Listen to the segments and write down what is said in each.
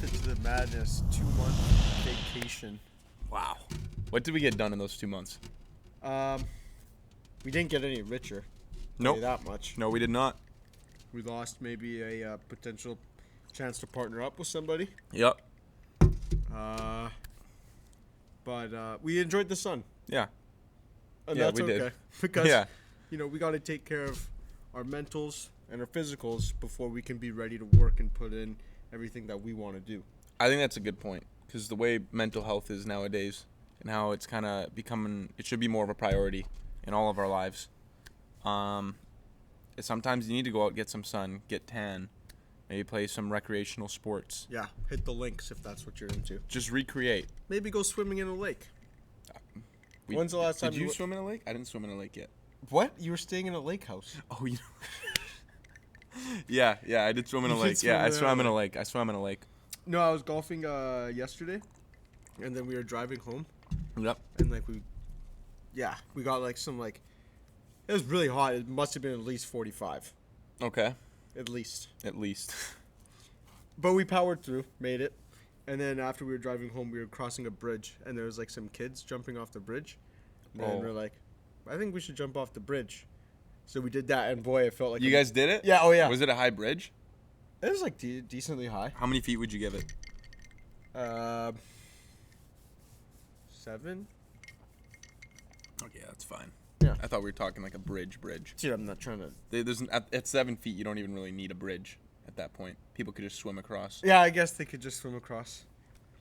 Method to the Madness 2-month vacation. Wow. What did we get done in those 2 months? We didn't get any richer. Nope. That much. No, we did not. We lost maybe a potential chance to partner up with somebody. Yep. But we enjoyed the sun. Yeah. And Yeah, that's we okay. did. Because, we got to take care of our mentals and our physicals before we can be ready to work and put in everything that we want to do. I think that's a good point, because the way mental health is nowadays and how it's kind of becoming, it should be more of a priority in all of our lives. Sometimes you need to go out, get some sun, get tan, maybe play some recreational sports. Yeah, hit the links if that's what you're into. Just recreate. Maybe go swimming in a lake. When's the last time Did you swim in a lake? I didn't swim in a lake yet. What? You were staying in a lake house. Oh, you know. yeah, I did swim in a lake. Yeah, I swam in a lake. No, I was golfing yesterday, and then we were driving home. Yep. And we got it was really hot. It must have been at least 45. Okay. At least. But we powered through, made it. And then after we were driving home, we were crossing a bridge, and there was some kids jumping off the bridge. And then we're like, I think we should jump off the bridge. So we did that, and boy, it felt like... You guys did it? Yeah, oh yeah. Was it a high bridge? It was decently high. How many feet would you give it? 7. Okay, that's fine. Yeah. I thought we were talking like a bridge. Dude, I'm not trying to... At 7 feet, you don't even really need a bridge at that point. People could just swim across. Yeah, I guess they could just swim across.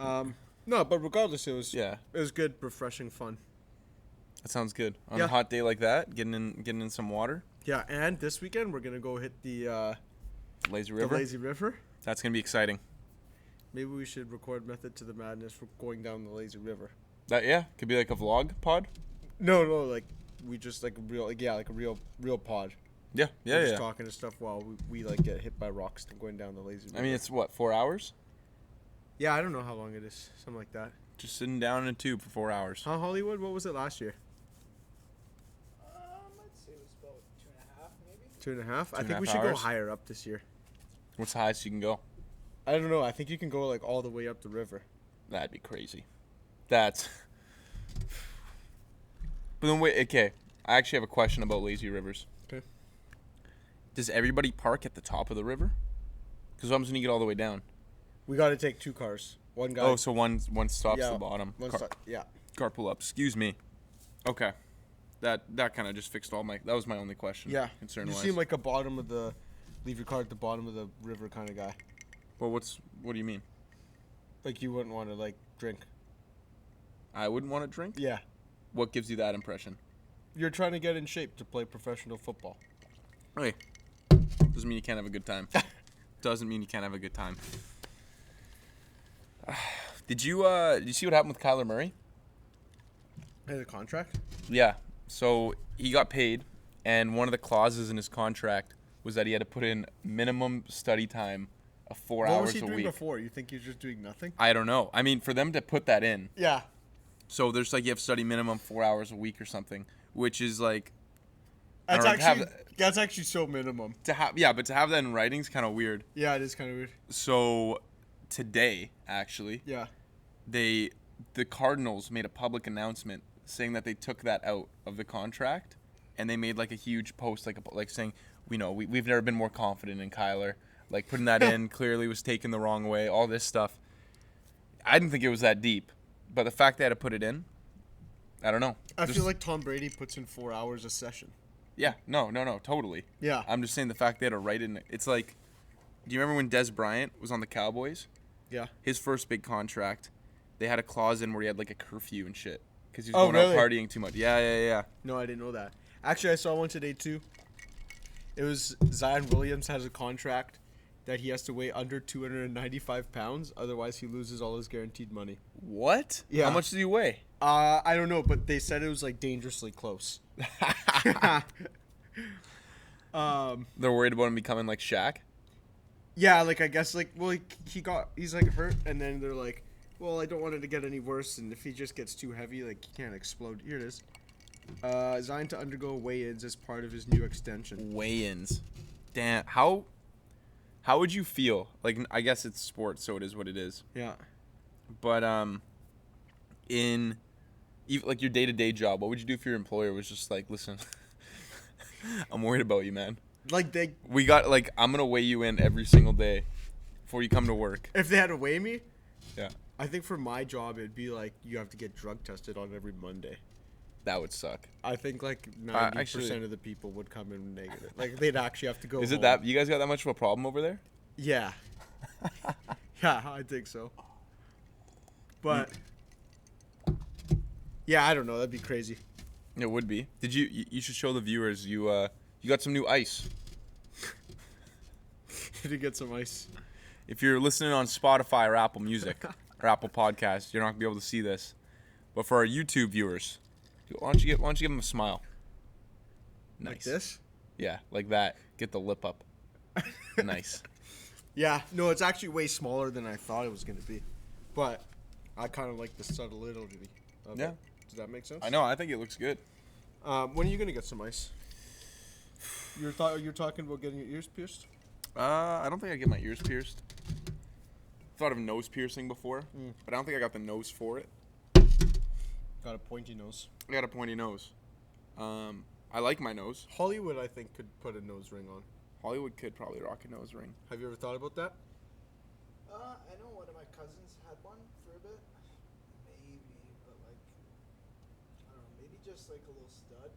No, but regardless, it was good, refreshing fun. That sounds good. On a hot day like that, getting in some water. Yeah, and this weekend we're gonna go hit the Lazy River. That's gonna be exciting. Maybe we should record Method to the Madness for going down the Lazy River. Could be like a vlog pod. No, we just a real pod. Yeah. Just talking to stuff while we get hit by rocks and going down the Lazy River. I mean, it's what, 4 hours? Yeah, I don't know how long it is. Something like that. Just sitting down in a tube for 4 hours. Huh, Hollywood? What was it last year? I'd say it was about 2.5, maybe. 2.5? I think 2.5 we should hours? go higher up this year. What's the highest you can go? I don't know. I think you can go all the way up the river. That'd be crazy. But then wait, okay. I actually have a question about lazy rivers. Okay. Does everybody park at the top of the river? Because what happens when you get all the way down? We got to take 2 cars. One guy. Oh, so one stops at the bottom. Yeah. Carpool up. Excuse me. Okay. That kind of just fixed that was my only question. Yeah. Concern-wise. You seem like leave your car at the bottom of the river kind of guy. Well, what do you mean? Like you wouldn't want to drink. I wouldn't want to drink? Yeah. What gives you that impression? You're trying to get in shape to play professional football. Hey. Doesn't mean you can't have a good time. Doesn't mean you can't have a good time. Did you see what happened with Kyler Murray? Has a contract? Yeah. So he got paid, and one of the clauses in his contract was that he had to put in minimum study time of 4 hours a week. What was he doing before? You think he was just doing nothing? I don't know. I mean, for them to put that in. Yeah. So there's you have to study minimum 4 hours a week or something, which is That's actually so minimum. But to have that in writing is kind of weird. Yeah, it is kind of weird. So today, actually, the Cardinals made a public announcement saying that they took that out of the contract, and they made a huge post saying, we've never been more confident in Kyler. Putting that in clearly was taken the wrong way, all this stuff. I didn't think it was that deep, but the fact they had to put it in, I don't know. I feel like Tom Brady puts in 4 hours a session. Yeah, no, totally. Yeah. I'm just saying the fact they had to write it in. It's do you remember when Des Bryant was on the Cowboys? Yeah. His first big contract, they had a clause in where he had a curfew and shit because he was going out partying too much. Yeah. No, I didn't know that. Actually, I saw one today too. It was Zion Williams has a contract that he has to weigh under 295 pounds, otherwise he loses all his guaranteed money. What? Yeah. How much does he weigh? I don't know, but they said it was dangerously close. They're worried about him becoming like Shaq? Yeah, I guess he's hurt, and then they're like, well, I don't want it to get any worse, and if he just gets too heavy, he can't explode. Here it is. Zion to undergo weigh-ins as part of his new extension. Weigh-ins. Damn, how How would you feel? Like, I guess it's sports, so it is what it is. Yeah. But in like your day-to-day job, what would you do if your employer was just like, listen, I'm worried about you, man. Like I'm gonna weigh you in every single day before you come to work. If they had to weigh me, yeah. I think for my job it'd be like you have to get drug tested on every Monday. That would suck. I think like 90% of the people would come in negative. Like they'd actually have to go. Is it home. that you guys got that much of a problem over there? Yeah. Yeah, I think so. But yeah, I don't know. That'd be crazy. It would be. Did you should show the viewers you got some new ice. Did you get some ice? If you're listening on Spotify or Apple Music or Apple Podcasts, you're not gonna be able to see this. But for our YouTube viewers, why don't you give them a smile? Nice. Like this? Yeah, like that. Get the lip up. Nice. Yeah, no, it's actually way smaller than I thought it was gonna be, but I kind of like the subtlety of Yeah. it. Does that make sense? I know. I think it looks good. When are you gonna get some ice? You're talking about getting your ears pierced? I don't think I get my ears pierced. Thought of nose piercing before, but I don't think I got the nose for it. Got a pointy nose. I got a pointy nose. I like my nose. Hollywood, I think, could put a nose ring on. Hollywood could probably rock a nose ring. Have you ever thought about that? I know one of my cousins had one for a bit. Maybe, but like, I don't know, maybe just like a little stud.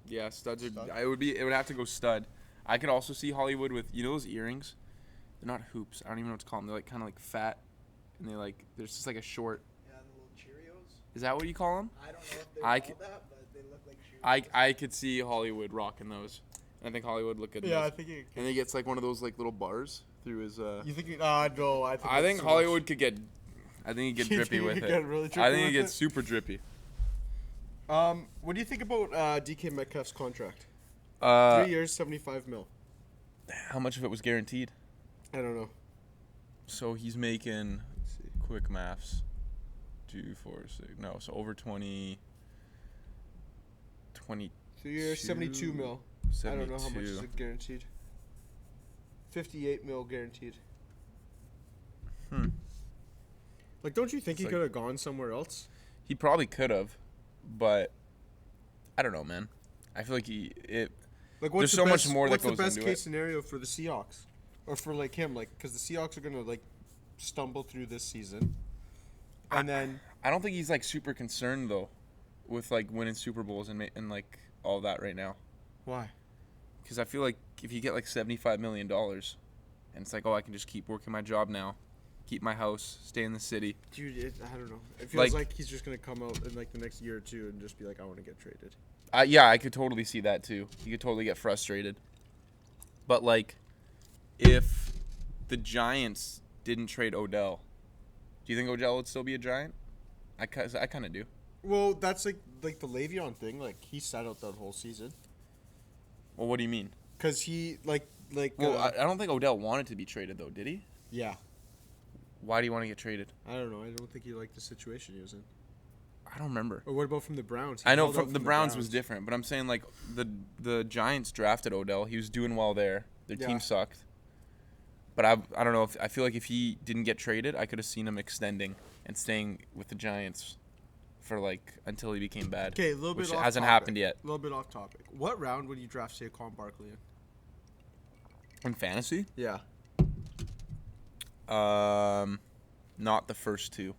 Yeah, studs are. Stud? It would have to go stud. I could also see Hollywood with those earrings. They're not hoops. I don't even know what to call them. They're like kind of like fat, and there's just like a short. Yeah, the little Cheerios. Is that what you call them? I don't know if they call that, but they look like Cheerios. I could see Hollywood rocking those. I think Hollywood look good. Yeah, those. I think it. And he gets like one of those like little bars through his. You think? No, I think Hollywood could get. I think he'd get drippy with it. Really I think it gets super drippy. What do you think about DK Metcalf's contract? 3 years, $75 million. How much of it was guaranteed? I don't know. So he's making. Let's see. Quick maths. 2, 4, 6. No, so over 20. 20. 3 years, $72 million. 72. I don't know how much is it guaranteed. $58 million guaranteed. Like, don't you think he could have gone somewhere else? He probably could have, but I don't know, man. I feel like Like, what's there's so much more that goes into it. What's the best case scenario for the Seahawks, or for like him? Like, because the Seahawks are gonna like stumble through this season, and then I don't think he's like super concerned though, with like winning Super Bowls and like all that right now. Why? Because I feel like if you get like $75 million, and it's like, oh, I can just keep working my job now, keep my house, stay in the city. Dude, I don't know. It feels like he's just gonna come out in like the next year or two and just be like, I want to get traded. Yeah, I could totally see that too. He could totally get frustrated. But like, if the Giants didn't trade Odell, do you think Odell would still be a Giant? I kind of do. Well, that's like the Le'Veon thing. Like, he sat out that whole season. Well, what do you mean? Because he Well, I don't think Odell wanted to be traded though, did he? Yeah. Why do you want to get traded? I don't know. I don't think he liked the situation he was in. I don't remember. Or what about from the Browns? I know from the Browns was different, but I'm saying like the Giants drafted Odell. He was doing well there. Their team sucked. But I don't know. I feel like if he didn't get traded, I could have seen him extending and staying with the Giants for like until he became bad. Okay, a little bit which off hasn't topic. happened yet. A little bit off topic. What round would you draft Saquon Barkley in? In fantasy? Yeah. Not the first two.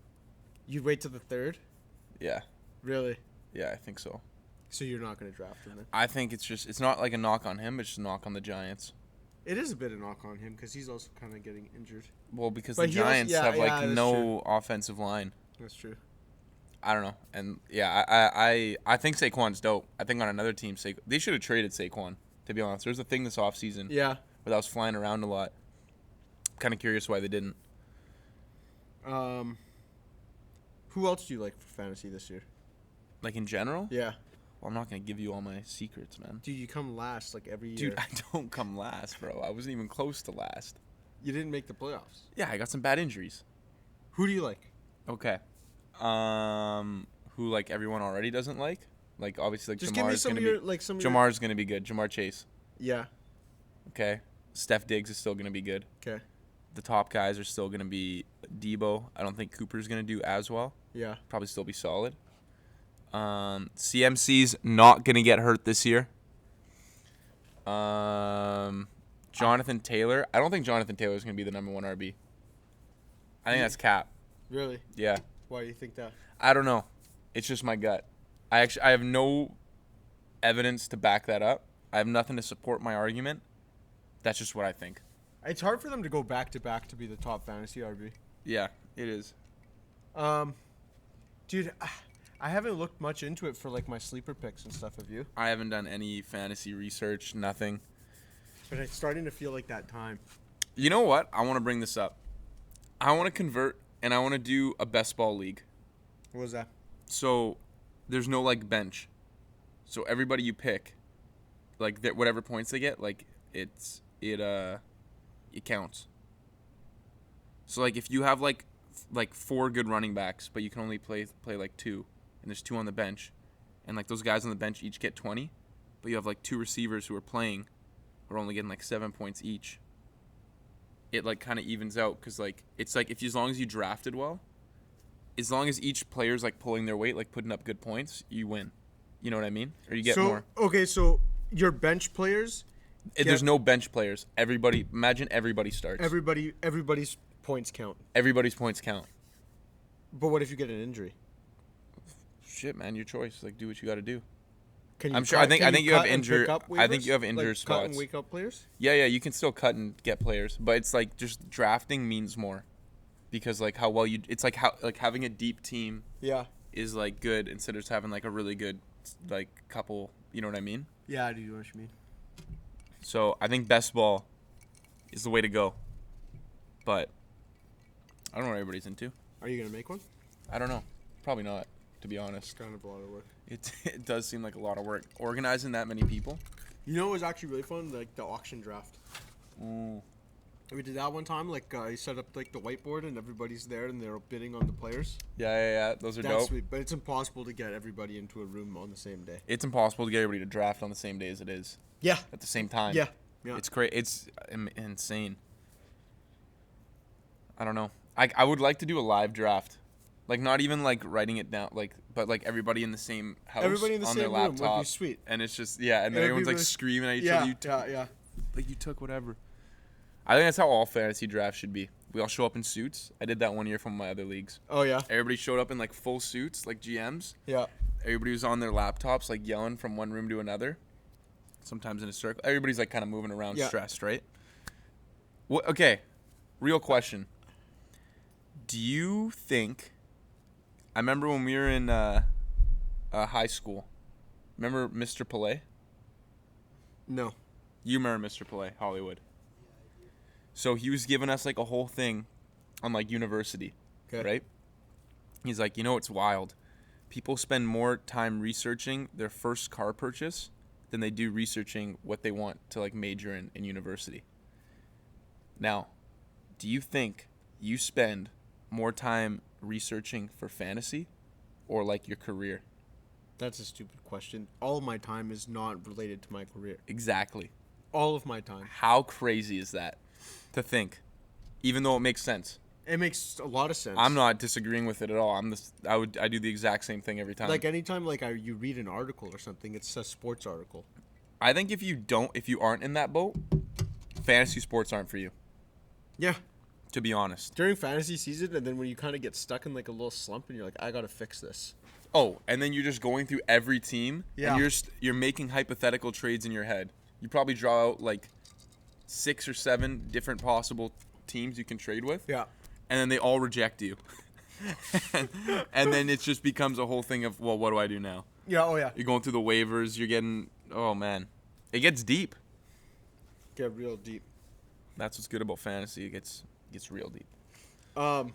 You'd wait till the third? Yeah. Really? Yeah, I think so. So you're not going to draft him then? I think it's not like a knock on him, it's just a knock on the Giants. It is a bit of a knock on him because he's also kind of getting injured. Well, because But the Giants have like no true. offensive line. That's true. I don't know. And yeah, I think Saquon's dope. I think on another team, they should have traded Saquon, to be honest. There's a thing this offseason Yeah. where that was flying around a lot. Kind of curious why they didn't. Who else do you like for fantasy this year? Like in general? Yeah. Well, I'm not going to give you all my secrets, man. Dude, you come last like every year. Dude, I don't come last, bro. I wasn't even close to last. You didn't make the playoffs. Yeah, I got some bad injuries. Who do you like? Okay. Who like everyone already doesn't like? Like obviously like Just Jamar's give me gonna some of your Jamar's gonna be good. Jamar Chase. Yeah. Okay. Steph Diggs is still going to be good. Okay. The top guys are still going to be Debo. I don't think Cooper's going to do as well. Yeah. Probably still be solid. CMC's not going to get hurt this year. Jonathan Taylor. I don't think Jonathan Taylor is going to be the number 1 RB. I think that's cap. Really? Yeah. Why do you think that? I don't know. It's just my gut. I have no evidence to back that up. I have nothing to support my argument. That's just what I think. It's hard for them to go back to back to be the top fantasy RB. Yeah, it is. Dude, I haven't looked much into it for like my sleeper picks and stuff. Have you? I haven't done any fantasy research, nothing. But it's starting to feel like that time. You know what? I want to bring this up. I want to convert and I want to do a best ball league. What was that? So there's no like bench. So everybody you pick, like whatever points they get, like it counts. So like if you have like 4 good running backs, but you can only play like 2, and there's 2 on the bench, and like those guys on the bench each get 20, but you have like 2 receivers who are playing, who are only getting like 7 points each. It like kind of evens out because like it's like as long as you drafted well, as long as each player's like pulling their weight, like putting up good points, you win. You know what I mean? Or you get more. Okay, so your bench players. There's no bench players. Imagine everybody starts. Everybody's points count. Everybody's points count. But what if you get an injury? Shit, man, your choice. Like, do what you got to do. I think you have injured. I think you have injured spots. Cut spots. and wake up players. Yeah, you can still cut and get players, but it's like just drafting means more, because like how well you. It's like how like having a deep team. Yeah. Is like good instead of just having like a really good like couple. You know what I mean? Yeah, I do know what you mean. So I think best ball is the way to go, but I don't know what everybody's into. Are you gonna make one? I don't know. Probably not, to be honest. It's kind of a lot of work. It does seem like a lot of work organizing that many people. You know, it was actually really fun, like the auction draft. Mm. We did that one time. Like you set up like the whiteboard and everybody's there and they're bidding on the players. Yeah. Those are That's dope. sweet, but it's impossible to get everybody into a room on the same day. It's impossible to get everybody to draft on the same day as it is. Yeah. At the same time. Yeah. It's crazy. It's insane. I don't know. I would like to do a live draft. Like, not even, like, writing it down, like, but, like, everybody in the same house everybody in the on same their room laptop. would be sweet. And it's just, yeah, and then everyone's, like, screaming at each other. Yeah. Like, you took whatever. I think that's how all fantasy drafts should be. We all show up in suits. I did that one year from my other leagues. Oh, yeah? Everybody showed up in, like, full suits, like GMs. Yeah. Everybody was on their laptops, like, yelling from one room to another. Sometimes in a circle. Everybody's, like, kind of moving around stressed, right? Okay, real question. Do you think... I remember when we were in high school. Remember Mr. Pillay? No. You remember Mr. Pillay, Hollywood. So he was giving us like a whole thing on like university, right? He's like, you know, it's wild. People spend more time researching their first car purchase than they do researching what they want to like major in university. Now, do you think you spend more time researching for fantasy or like your career? That's a stupid question. All of my time is not related to my career. Exactly. All of my time. How crazy is that to think? Even though it makes sense. It makes a lot of sense. I'm not disagreeing with it at all. I do the exact same thing every time. Like anytime you read an article or something, it's a sports article. I think if you aren't in that boat, fantasy sports aren't for you. Yeah. To be honest. During fantasy season, and then when you kind of get stuck in like a little slump and you're like, I got to fix this. Oh, and then you're just going through every team. Yeah. And you're making hypothetical trades in your head. You probably draw out like 6 or 7 different possible teams you can trade with. Yeah. And then they all reject you. and then it just becomes a whole thing of, well, what do I do now? Yeah, oh yeah. You're going through the waivers. You're getting, oh man. It gets deep. Get real deep. That's what's good about fantasy. It gets real deep. A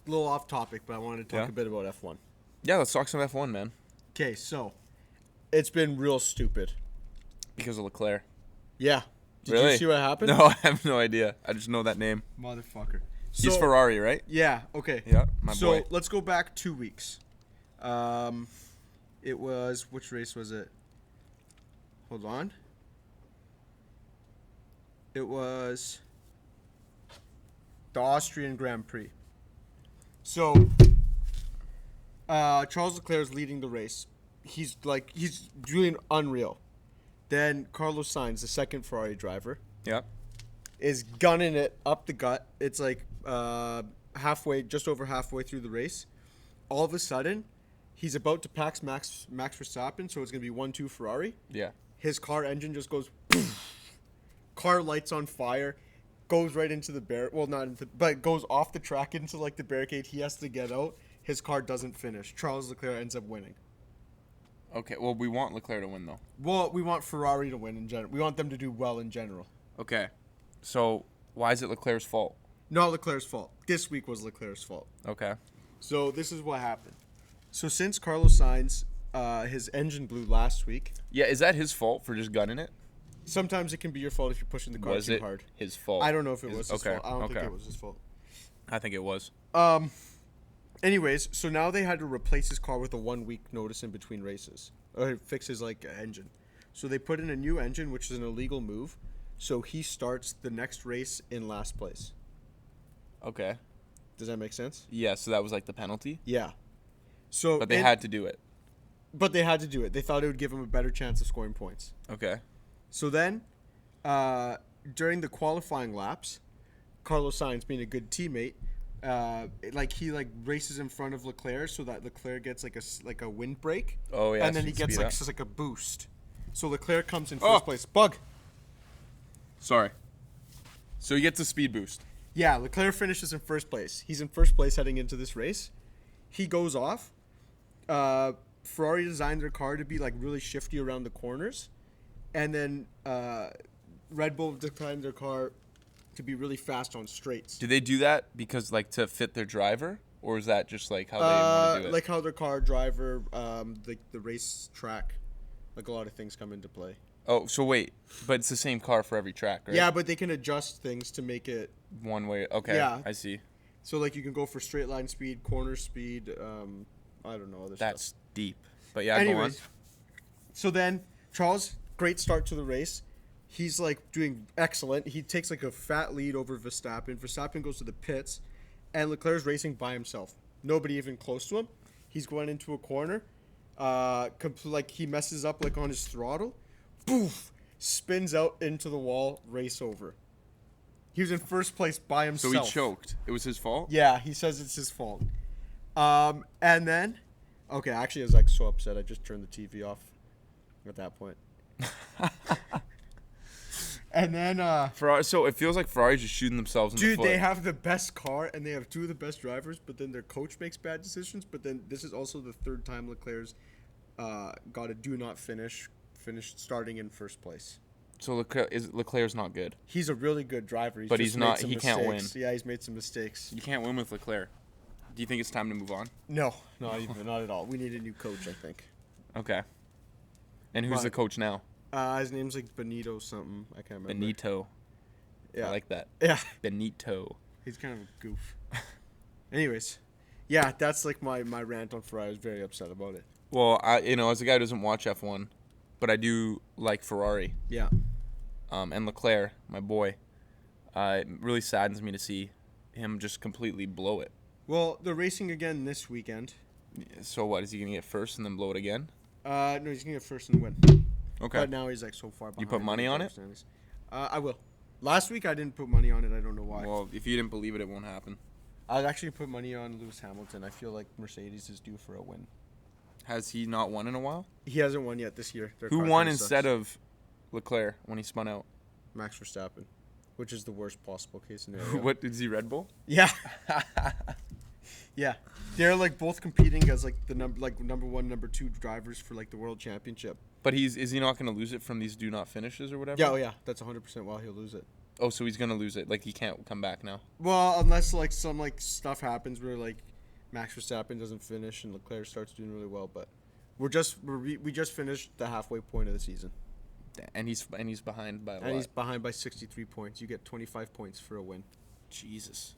little off topic, but I wanted to talk a bit about F1. Yeah, let's talk some F1, man. Okay, so it's been real stupid. Because of Leclerc. Yeah. Did you see what happened? No, I have no idea. I just know that name. Motherfucker. He's Ferrari, right? Yeah, okay. Yeah, my boy. So let's go back 2 weeks. It was, which race was it? Hold on. It was the Austrian Grand Prix. So, Charles Leclerc is leading the race. He's doing unreal. Then Carlos Sainz, the second Ferrari driver, is gunning it up the gut. It's like just over halfway through the race. All of a sudden, he's about to pass Max Verstappen, so it's going to be 1-2 Ferrari. Yeah. His car engine just goes, poof. Car lights on fire, goes right into the but goes off the track into like the barricade. He has to get out. His car doesn't finish. Charles Leclerc ends up winning. Okay, well, we want Leclerc to win, though. Well, we want Ferrari to win in general. We want them to do well in general. Okay, so why is it Leclerc's fault? Not Leclerc's fault. This week was Leclerc's fault. Okay. So this is what happened. So since Carlos Sainz, his engine blew last week. Yeah, is that his fault for just gunning it? Sometimes it can be your fault if you're pushing the car too hard. His fault? I don't know if it was his fault. I don't think it was his fault. I think it was. Anyways, so now they had to replace his car with a 1 week notice in between races. Or fix his engine. So they put in a new engine, which is an illegal move. So he starts the next race in last place. Okay. Does that make sense? Yeah, so that was like the penalty? Yeah. So But they had to do it. But they had to do it. They thought it would give him a better chance of scoring points. Okay. So then, during the qualifying laps, Carlos Sainz, being a good teammate, he races in front of Leclerc so that Leclerc gets like a windbreak. Oh yeah. And then he gets like a boost. So Leclerc comes in first place. Bug. Sorry. So he gets a speed boost. Yeah, Leclerc finishes in first place. He's in first place heading into this race. He goes off. Ferrari designed their car to be like really shifty around the corners, and then Red Bull designed their car to be really fast on straights. Do they do that because like to fit their driver, or is that just like how they want to do it? Like how their car driver, the race track, like a lot of things come into play. Oh, so wait, but it's the same car for every track, right? Yeah, but they can adjust things to make it one way. Okay, yeah. I see. So like you can go for straight line speed, corner speed. I don't know other That's stuff. Deep. But yeah, anyways, go on. So then Charles, great start to the race. He's like doing excellent. He takes like a fat lead over Verstappen. Verstappen goes to the pits, and Leclerc's racing by himself. Nobody even close to him. He's going into a corner. He messes up like on his throttle. Boof! Spins out into the wall. Race over. He was in first place by himself. So he choked. It was his fault? Yeah, he says it's his fault. And then, okay, actually I was like so upset I just turned the TV off at that point. And then Ferrari, so it feels like Ferrari's just shooting themselves in the foot. Dude, they have the best car and they have two of the best drivers, but then their coach makes bad decisions. But then this is also the third time Leclerc's got a do not finish starting in first place. So Leclerc's not good. He's a really good driver. But he's not. He can't win. Yeah, he's made some mistakes. You can't win with Leclerc. Do you think it's time to move on? No, not at all. We need a new coach, I think. Okay. And who's the coach now? His name's like Benito something. I can't remember. Benito. Yeah. I like that. Yeah. Benito. He's kind of a goof. Anyways, yeah, that's like my rant on Ferrari. I was very upset about it. Well, as a guy who doesn't watch F1, but I do like Ferrari. Yeah. And Leclerc, my boy, it really saddens me to see him just completely blow it. Well, they're racing again this weekend. So what, is he going to get first and then blow it again? No, he's going to get first and win. Okay. But now he's like so far behind. You put money on it? I will. Last week I didn't put money on it. I don't know why. Well, if you didn't believe it, it won't happen. I'd actually put money on Lewis Hamilton. I feel like Mercedes is due for a win. Has he not won in a while? He hasn't won yet this year. Who won instead of Leclerc when he spun out? Max Verstappen, which is the worst possible case scenario. What, is he Red Bull? Yeah. Yeah. They're like both competing as like the number one, number two drivers for like the world championship. But is he not going to lose it from these do not finishes or whatever? Yeah, oh yeah, that's 100% why he'll lose it. Oh, so he's going to lose it. Like he can't come back now. Well, unless like some like stuff happens where like Max Verstappen doesn't finish and Leclerc starts doing really well, but we just finished the halfway point of the season. And he's behind by a lot. And he's behind by 63 points. You get 25 points for a win. Jesus.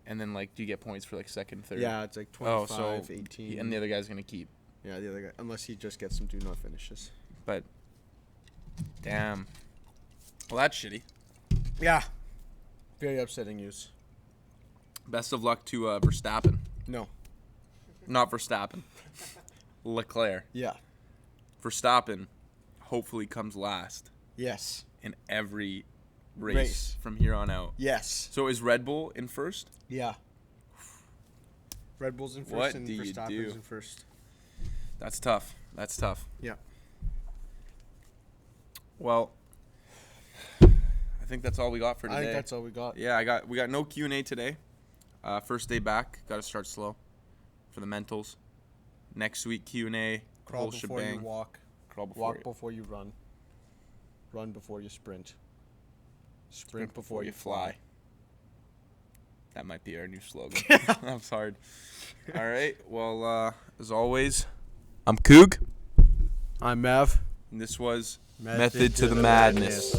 And then like do you get points for like second, third? Yeah, it's like 25, 18. And the other guy's going to keep. Yeah, the other guy, unless he just gets some do not finishes. But damn. Well, that's shitty. Yeah. Very upsetting news. Best of luck to Verstappen. No. Not Verstappen. Leclerc. Yeah. Verstappen hopefully comes last. Yes. In every race from here on out. Yes. So is Red Bull in first? Yeah. Red Bull's in first What and do you Verstappen's do? in first. That's tough. That's tough. Yeah. Well, I think that's all we got for today. I think that's all we got. Yeah, we got no Q&A today. First day back, got to start slow for the mentals. Next week Q&A, Crawl whole before shebang. you walk. Crawl before Walk you before you run. Run before you sprint. sprint before you fly. That might be our new slogan. I'm sorry. All right. Well, as always, I'm Coog. I'm Mav. And this was Method to the Madness.